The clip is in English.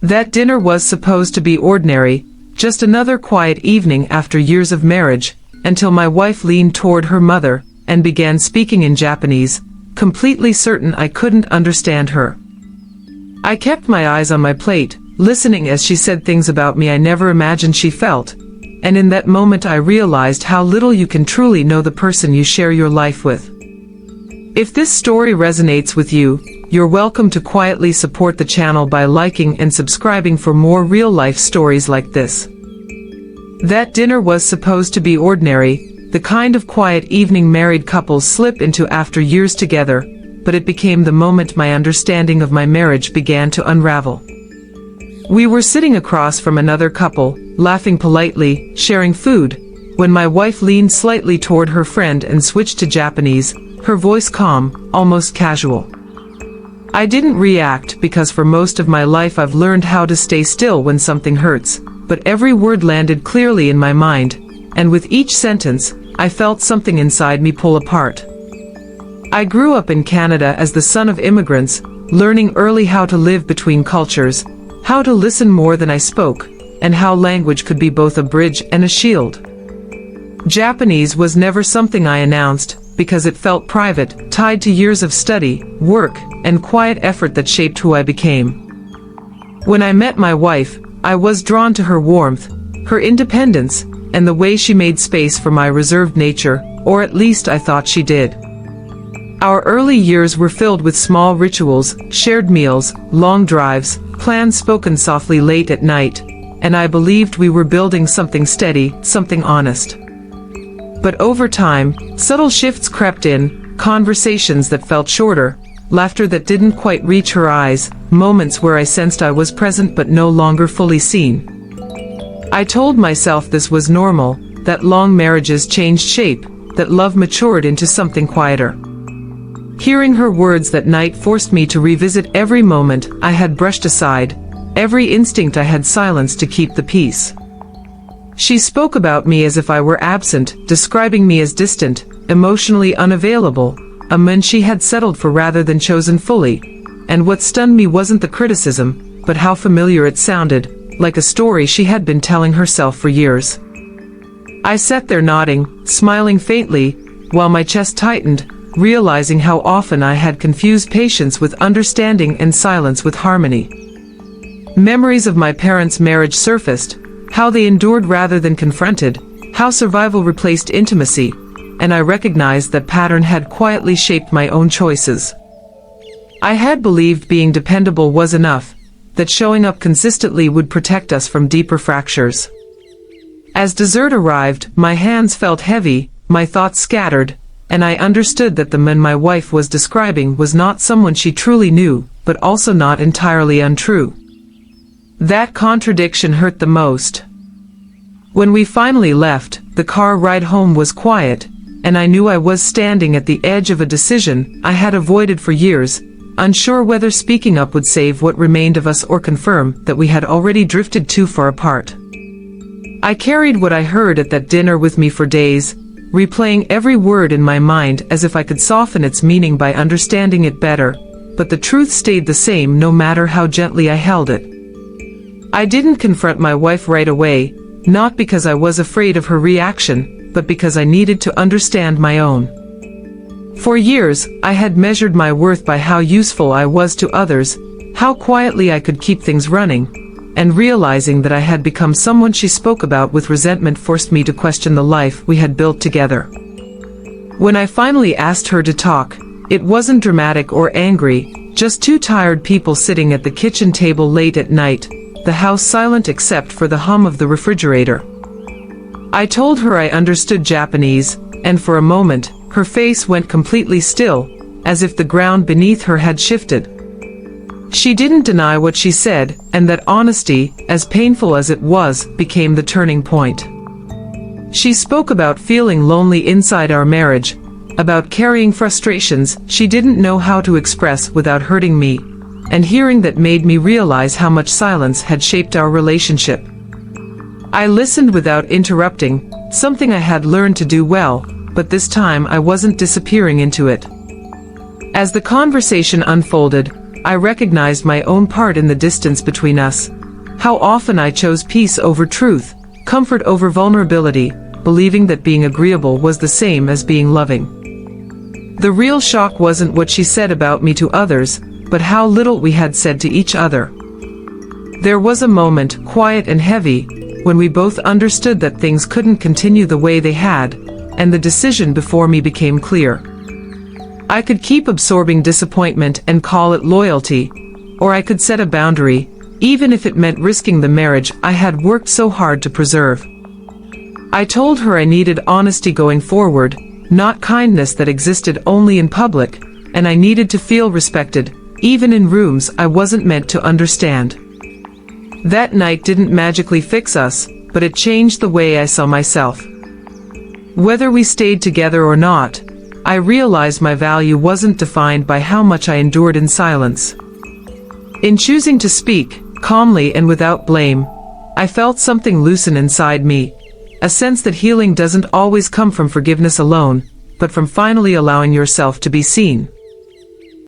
That dinner was supposed to be ordinary, just another quiet evening after years of marriage, until my wife leaned toward her mother and began speaking in Japanese, completely certain I couldn't understand her. I kept my eyes on my plate, listening as she said things about me I never imagined she felt, and in that moment I realized how little you can truly know the person you share your life with. If this story resonates with you, you're welcome to quietly support the channel by liking and subscribing for more real-life stories like this. That dinner was supposed to be ordinary, the kind of quiet evening married couples slip into after years together, but it became the moment my understanding of my marriage began to unravel. We were sitting across from another couple, laughing politely, sharing food, when my wife leaned slightly toward her friend and switched to Japanese, her voice calm, almost casual. I didn't react because for most of my life I've learned how to stay still when something hurts, but every word landed clearly in my mind, and with each sentence, I felt something inside me pull apart. I grew up in Canada as the son of immigrants, learning early how to live between cultures, how to listen more than I spoke, and how language could be both a bridge and a shield. Japanese was never something I announced, because it felt private, tied to years of study, work, and quiet effort that shaped who I became. When I met my wife, I was drawn to her warmth, her independence, and the way she made space for my reserved nature, or at least I thought she did. Our early years were filled with small rituals, shared meals, long drives, plans spoken softly late at night, and I believed we were building something steady, something honest. But over time, subtle shifts crept in, conversations that felt shorter, laughter that didn't quite reach her eyes, moments where I sensed I was present but no longer fully seen. I told myself this was normal, that long marriages changed shape, that love matured into something quieter. Hearing her words that night forced me to revisit every moment I had brushed aside, every instinct I had silenced to keep the peace. She spoke about me as if I were absent, describing me as distant, emotionally unavailable, a man she had settled for rather than chosen fully, and what stunned me wasn't the criticism, but how familiar it sounded, like a story she had been telling herself for years. I sat there nodding, smiling faintly, while my chest tightened, realizing how often I had confused patience with understanding and silence with harmony. Memories of my parents' marriage surfaced, how they endured rather than confronted, how survival replaced intimacy, and I recognized that pattern had quietly shaped my own choices. I had believed being dependable was enough, that showing up consistently would protect us from deeper fractures. As dessert arrived, my hands felt heavy, my thoughts scattered, and I understood that the man my wife was describing was not someone she truly knew, but also not entirely untrue. That contradiction hurt the most. When we finally left, the car ride home was quiet, and I knew I was standing at the edge of a decision I had avoided for years, unsure whether speaking up would save what remained of us or confirm that we had already drifted too far apart. I carried what I heard at that dinner with me for days, replaying every word in my mind as if I could soften its meaning by understanding it better, but the truth stayed the same no matter how gently I held it. I didn't confront my wife right away, not because I was afraid of her reaction, but because I needed to understand my own. For years, I had measured my worth by how useful I was to others, how quietly I could keep things running, and realizing that I had become someone she spoke about with resentment forced me to question the life we had built together. When I finally asked her to talk, it wasn't dramatic or angry, just two tired people sitting at the kitchen table late at night, the house silent except for the hum of the refrigerator. I told her I understood Japanese, and for a moment, her face went completely still, as if the ground beneath her had shifted. She didn't deny what she said, and that honesty, as painful as it was, became the turning point. She spoke about feeling lonely inside our marriage, about carrying frustrations she didn't know how to express without hurting me, and hearing that made me realize how much silence had shaped our relationship. I listened without interrupting, something I had learned to do well, but this time I wasn't disappearing into it. As the conversation unfolded, I recognized my own part in the distance between us. How often I chose peace over truth, comfort over vulnerability, believing that being agreeable was the same as being loving. The real shock wasn't what she said about me to others, but how little we had said to each other. There was a moment, quiet and heavy, when we both understood that things couldn't continue the way they had, and the decision before me became clear. I could keep absorbing disappointment and call it loyalty, or I could set a boundary, even if it meant risking the marriage I had worked so hard to preserve. I told her I needed honesty going forward, not kindness that existed only in public, and I needed to feel respected, even in rooms I wasn't meant to understand. That night didn't magically fix us, but it changed the way I saw myself. Whether we stayed together or not, I realized my value wasn't defined by how much I endured in silence. In choosing to speak, calmly and without blame, I felt something loosen inside me, a sense that healing doesn't always come from forgiveness alone, but from finally allowing yourself to be seen.